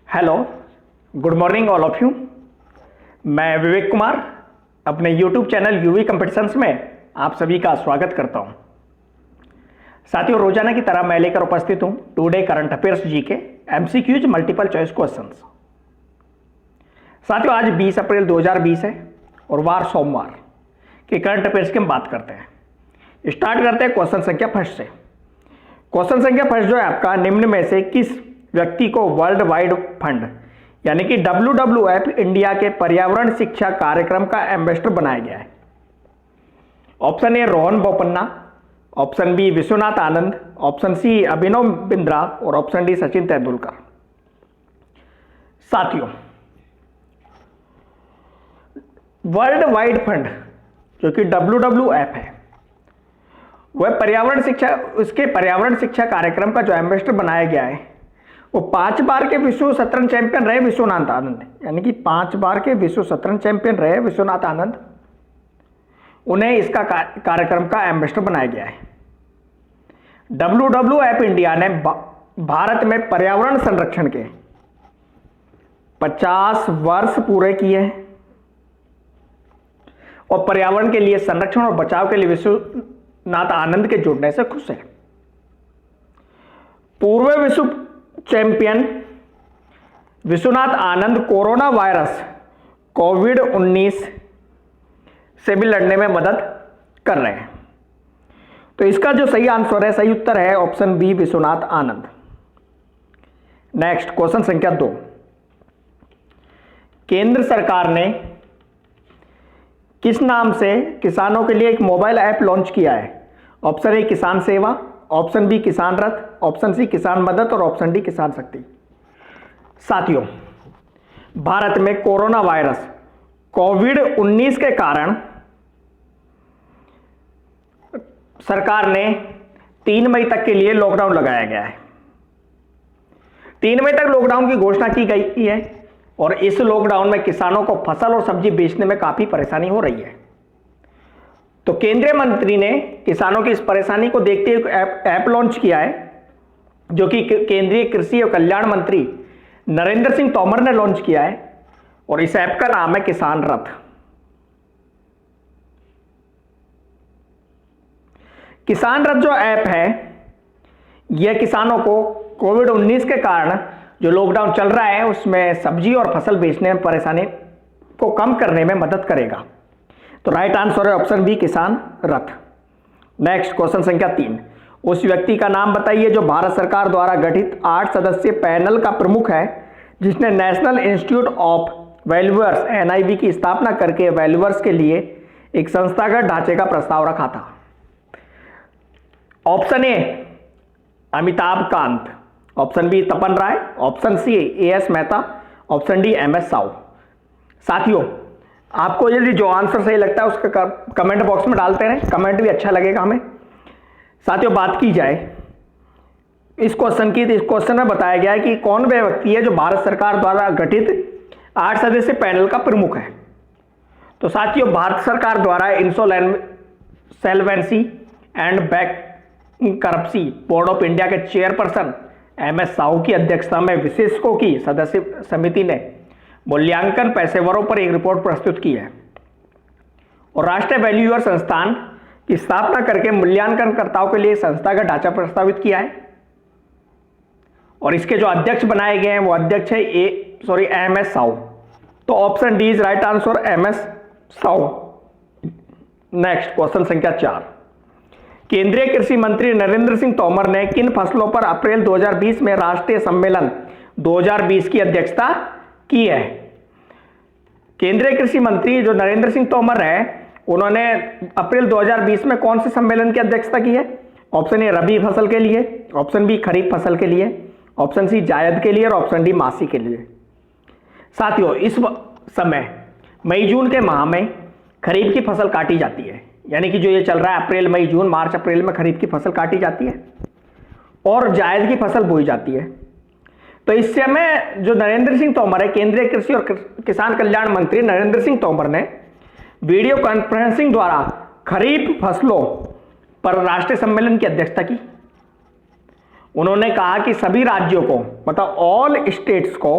Hello, good morning all of you. मैं विवेक कुमार अपने YouTube channel UV competitions में आप सभी का स्वागत करता हूं। साथियों, रोजाना की तरह मैं लेकर उपस्थित हूं टुडे करंट अफेयर्स जी के एमसीक्यूज मल्टीपल चॉइस क्वेश्चंस। साथियों, आज 20 अप्रैल 2020 है और वार सोमवार के करंट अफेयर्स की हम बात करते हैं। स्टार्ट करते हैं क्वेश्चन संख्या फर्स्ट से। क्वेश्चन संख्या फर्स्ट जो है आपका, निम्न में से किस व्यक्ति को वर्ल्ड वाइड फंड यानी कि WWF इंडिया के पर्यावरण शिक्षा कार्यक्रम का एम्बेसडर बनाया गया है? Option A Rohan Bopanna, option B Vishwanath Anand, option C Abhinav Bindra और ऑप्शन डी सचिन तेंदुलकर। साथियों, वर्ल्ड वाइड फंड जो कि WWF है, वह पर्यावरण शिक्षा, उसके पर्यावरण शिक्षा कार्यक्रम का जो एम्बेसडर बनाया गया है वो 5 बार के विश्व शतरंज चैंपियन रहे विश्वनाथ आनंद, यानी कि 5 बार के विश्व शतरंज चैंपियन रहे विश्वनाथ आनंद, उन्हें इसका कार्यक्रम का एम्बेसडर बनाया गया है। WWF इंडिया ने भारत में पर्यावरण संरक्षण के 50 वर्ष पूरे किए हैं और पर्यावरण के लिए संरक्षण और बचाव के लिए विश्वनाथ आनंद के जुड़ने से खुश है। पूर्व विश्व champion Vishwanath Anand corona virus कोविड-19 से भी लड़ने में मदद कर रहे हैं। तो इसका जो सही आंसर है, सही उत्तर है ऑप्शन बी विश्वनाथ आनंद। नेक्स्ट क्वेश्चन संख्या 2। केंद्र सरकार ने किस नाम से किसानों के लिए एक मोबाइल ऐप लॉन्च किया है? ऑप्शन ए किसान सेवा, ऑप्शन बी किसान रथ, ऑप्शन सी किसान मदद और ऑप्शन डी किसान शक्ति। साथियों, भारत में कोरोना वायरस कोविड-19 के कारण सरकार ने 3 मई तक के लिए लॉकडाउन लगाया गया है। 3 मई तक लॉकडाउन की घोषणा की गई है और इस लॉकडाउन में किसानों को फसल और सब्जी बेचने में काफी परेशानी हो रही है। तो केंद्रीय मंत्री ने किसानों की इस परेशानी को देखते हुए ऐप लॉन्च किया है, जो कि केंद्रीय कृषि और कल्याण मंत्री नरेंद्र सिंह तोमर ने लॉन्च किया है और इस ऐप का नाम है किसान रथ। किसान रथ जो ऐप है, यह किसानों को कोविड-19 के कारण जो लॉकडाउन चल रहा है उसमें सब्जी और फसल बेचने में परेशानी को कम करने में मदद करेगा। तो राइट आंसर है ऑप्शन बी किसान रथ। नेक्स्ट क्वेश्चन संख्या 3। उस व्यक्ति का नाम बताइए जो भारत सरकार द्वारा गठित 8 सदस्यीय पैनल का प्रमुख है, जिसने national institute of valuers NIV की स्थापना करके वैल्यूअर्स के लिए एक संस्थागत ढांचे का प्रस्ताव रखा था। Option A Amitabh Kant, option B Tapan Rai, option C AS Mehta, option D MS Sahu. साथियों, आपको यदि जो आंसर सही लगता है उसका कमेंट बॉक्स में डालते रहें, कमेंट भी अच्छा लगेगा हमें। साथियों, बात की जाए इस क्वेश्चन की, तो इस क्वेश्चन में बताया गया है कि कौन वह व्यक्ति है जो भारत सरकार द्वारा गठित 8 सदस्यीय पैनल का प्रमुख है। तो साथियों, भारत सरकार द्वारा insolvency and bankruptcy board of India के चेयरपर्सन MS साहू की अध्यक्षता में विशेषज्ञों की सदस्य समिति ने मूल्यांकन पेशेवरों पर एक रिपोर्ट प्रस्तुत की है और राष्ट्रीय वैल्यूअर संस्थान की स्थापना करके मूल्यांकनकर्ताओं के लिए संस्थागत ढांचा प्रस्तावित किया है और इसके जो अध्यक्ष बनाए गए हैं वो अध्यक्ष है MS साहू। तो option D is right answer, MS Sahu. Next question संख्या 4। केंद्रीय कृषि मंत्री नरेंद्र सिंह तोमर ने किन फसलों पर अप्रैल 2020 में राष्ट्रीय सम्मेलन 2020 की अध्यक्षता की है? केंद्रीय कृषि मंत्री जो नरेंद्र सिंह तोमर है, उन्होंने अप्रैल 2020 में कौन से सम्मेलन की अध्यक्षता की है? ऑप्शन ए रबी फसल के लिए, ऑप्शन बी खरीफ फसल के लिए, ऑप्शन सी जायद के लिए और ऑप्शन डी मासी के लिए। साथियों, इस समय मई जून के माह में खरीफ की फसल काटी जाती है, यानी कि जो ये चल रहा है अप्रैल मई जून मार्च अप्रैल में खरीफ की फसल काटी जाती है और जायद की फसल बोई जाती है। तो इस समय जो नरेंद्र सिंह तोमर है, केंद्रीय कृषि और किसान कल्याण मंत्री नरेंद्र सिंह तोमर ने वीडियो कॉन्फ्रेंसिंग द्वारा खरीफ फसलों पर राष्ट्रीय सम्मेलन की अध्यक्षता की। उन्होंने कहा कि सभी राज्यों को मतलब ऑल स्टेट्स को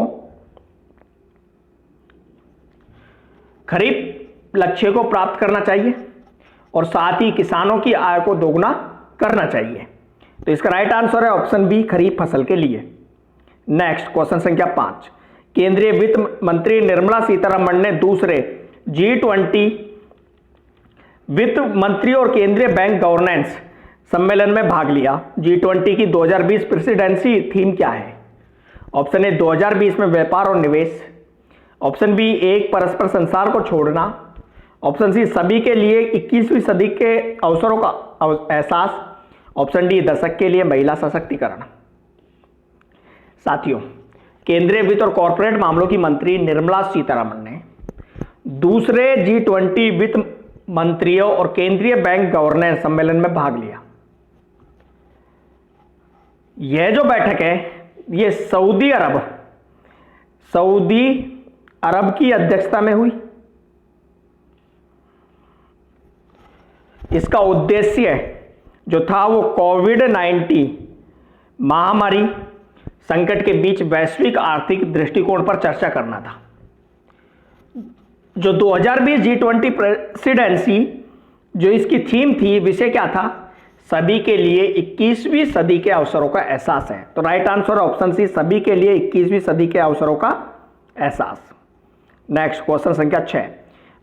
खरीफ लक्ष्य को प्राप्त करना चाहिए और साथ ही किसानों की आय को दोगुना करना चाहिए। तो इसका राइट आंसर है ऑप्शन बी, खरीफ फसल के लिए। नेक्स्ट क्वेश्चन संख्या 5, केंद्रीय वित्त मंत्री निर्मला सीतारमण ने दूसरे G20 वित्त मंत्री और केंद्रीय बैंक गवर्नेंस सम्मेलन में भाग लिया। G20 की 2020 प्रेसिडेंसी थीम क्या है? ऑप्शन ए 2020 में व्यापार और निवेश, ऑप्शन बी एक परस्पर संसार को छोड़ना, ऑप्शन सी सभी के लिए 21वीं सदी के अवसरों का एहसास, ऑप्शन डी दशक के लिए महिला सशक्तिकरण। साथियों, केंद्रीय वित्त और कॉरपोरेट मामलों की मंत्री निर्मला सीतारमण ने दूसरे G20 वित्त मंत्रियों और केंद्रीय बैंक गवर्नेंस सम्मेलन में भाग लिया। यह जो बैठक है यह सऊदी अरब की अध्यक्षता में हुई। इसका उद्देश्य जो था वो कोविड-19 महामारी संकट के बीच वैश्विक आर्थिक दृष्टिकोण पर चर्चा करना था। जो 2020 G20 प्रेसिडेंसी जो इसकी थीम थी, विषय क्या था? सभी के लिए 21वीं सदी के अवसरों का एहसास है। तो राइट आंसर ऑप्शन सी, सभी के लिए 21वीं सदी के अवसरों का एहसास। नेक्स्ट क्वेश्चन संख्या 6,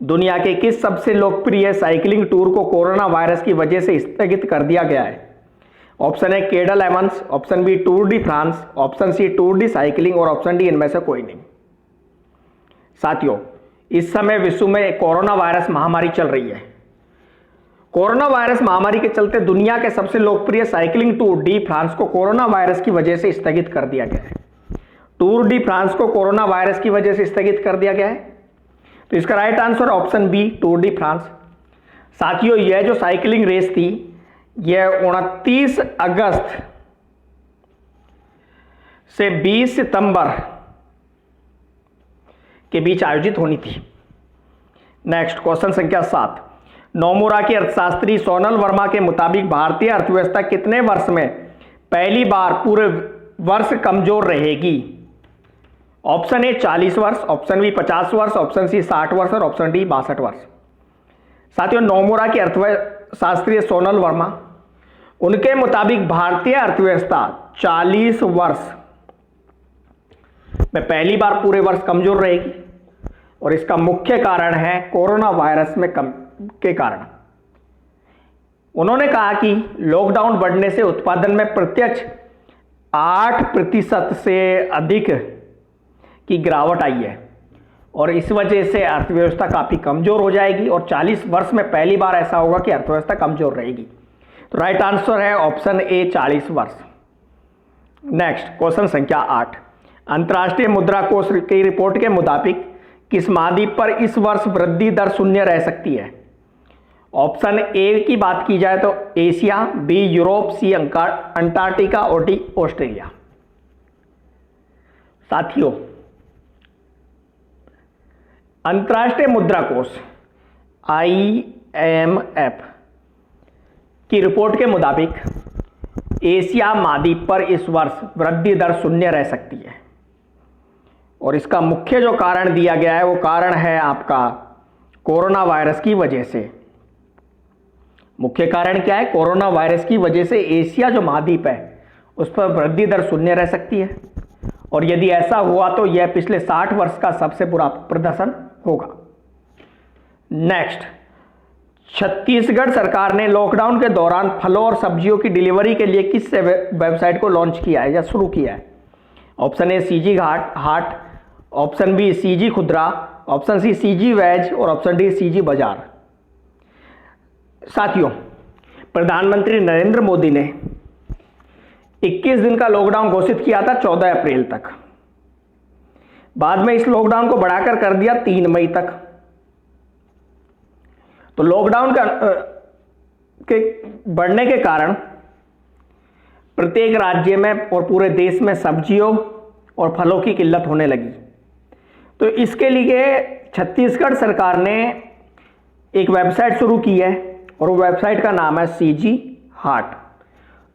दुनिया के किस सबसे लोकप्रिय साइकिलिंग टूर को कोरोना वायरस की वजह से स्थगित कर दिया गया है? Option A Cadel Evans, option B Tour de France, option C tour de cycling और ऑप्शन डी इनमें से कोई नहीं। साथियों, इस समय विश्व में कोरोना वायरस महामारी चल रही है। कोरोना वायरस महामारी के चलते दुनिया के सबसे लोकप्रिय साइकिलिंग टूर डी फ्रांस को कोरोना वायरस की वजह से स्थगित कर दिया गया है। टूर डी फ्रांस को कोरोना वायरस की वजह से स्थगित कर दिया गया है। तो इसका right answer option B, Tour de France. साथियों, यह जो साइकिलिंग रेस थी यह 29 अगस्त से 20 सितंबर के बीच आयोजित होनी थी। नेक्स्ट क्वेश्चन संख्या 7, नोमुरा के अर्थशास्त्री सोनल वर्मा के मुताबिक भारतीय अर्थव्यवस्था कितने वर्ष में पहली बार पूरे वर्ष कमजोर रहेगी? ऑप्शन ए 40 वर्ष, ऑप्शन बी 50 वर्ष, ऑप्शन सी 60 वर्ष और ऑप्शन डी 62 वर्ष। साथियों, नोमुरा के अर्थशास्त्री सोनल वर्मा, उनके मुताबिक भारतीय अर्थव्यवस्था 40 वर्ष में पहली बार पूरे वर्ष कमजोर रहेगी और इसका मुख्य कारण है कोरोना वायरस में के कारण। उन्होंने कहा कि लॉकडाउन बढ़ने से उत्पादन में प्रत्यक्ष 8% से अधिक की गिरावट आई है और इस वजह से अर्थव्यवस्था काफी कमजोर हो जाएगी और 40 वर्ष में पहली बार ऐसा होगा कि अर्थव्यवस्था कमजोर रहेगी। तो राइट आंसर है ऑप्शन ए 40 वर्ष। नेक्स्ट क्वेश्चन संख्या 8, अंतर्राष्ट्रीय मुद्रा कोष की रिपोर्ट के मुताबिक किस महाद्वीप पर इस वर्ष वृद्धि दर शून्य रह सकती है? ऑप्शन ए की बात की जाए तो एशिया, बी यूरोप, सी अंटार्कटिका और डी ऑस्ट्रेलिया। साथियों, अंतर्राष्ट्रीय मुद्रा कोष IMF की रिपोर्ट के मुताबिक एशिया महाद्वीप पर इस वर्ष वृद्धि दर शून्य रह सकती है और इसका मुख्य जो कारण दिया गया है वो कारण है आपका कोरोना वायरस की वजह से। मुख्य कारण क्या है? कोरोना वायरस की वजह से एशिया जो महाद्वीप है उस पर वृद्धि दर शून्य रह सकती है और यदि ऐसा हुआ तो यह पिछले 60 वर्ष का सबसे बुरा प्रदर्शन होगा। नेक्स्ट, छत्तीसगढ़ सरकार ने लॉकडाउन के दौरान फलों और सब्जियों की डिलीवरी के लिए किस वेबसाइट को लॉन्च किया है या शुरू किया है? Option A CG Haat, option B CG Khudra, option C CG veg और ऑप्शन डी सीजी बाजार। साथियों, प्रधानमंत्री नरेंद्र मोदी ने 21 दिन का लॉकडाउन घोषित किया था 14 अप्रैल तक। बाद में इस लॉकडाउन को बढ़ाकर कर दिया 3 मई तक। तो लॉकडाउन के बढ़ने के कारण प्रत्येक राज्य में और पूरे देश में सब्जियों और फलों की किल्लत होने लगी। तो इसके लिए छत्तीसगढ़ सरकार ने एक वेबसाइट शुरू की है और वो वेबसाइट का नाम है सीजी हाट।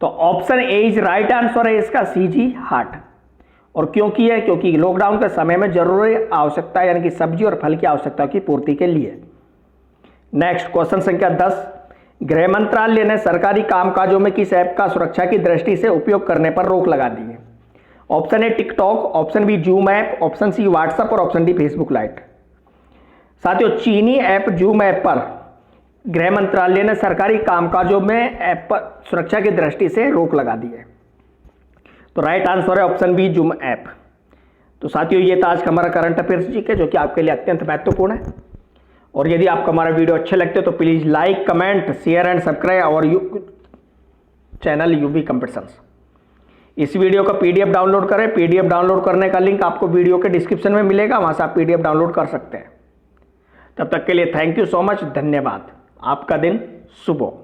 तो option A is right answer है इसका, सीजी हाट। और क्यों की है? क्योंकि लॉकडाउन के समय में जरूरी आवश्यकता यानी कि सब्जी और फल की आवश्यकता की पूर्ति के लिए। नेक्स्ट क्वेश्चन संख्या 10, गृह मंत्रालय ने सरकारी कामकाजों में किस ऐप का सुरक्षा की दृष्टि से उपयोग करने पर रोक लगा दी है? Option A TikTok, option B Zoom app, option C WhatsApp और ऑप्शन डी फेसबुक लाइट। साथियों, चीनी ऐप जूम ऐप पर गृह मंत्रालय ने सरकारी कामकाजों में ऐप पर सुरक्षा की दृष्टि से रोक लगा दी है। तो राइट आंसर है ऑप्शन बी जूम ऐप। तो साथियों, ये था आज का हमारा करंट अफेयर्स जी के, जो कि आपके लिए अत्यंत महत्वपूर्ण है। और यदि आपको हमारा वीडियो अच्छे लगते हो तो please like, comment, share and subscribe और चैनल यूवी कंपटीशंस। इस वीडियो का पीडीएफ डाउनलोड करें। पीडीएफ डाउनलोड करने का लिंक आपको वीडियो के डिस्क्रिप्शन में मिलेगा, वहां से आप पीडीएफ डाउनलोड कर सकते हैं। तब तक के लिए थैंक यू सो मच, धन्यवाद। आपका दिन शुभ हो।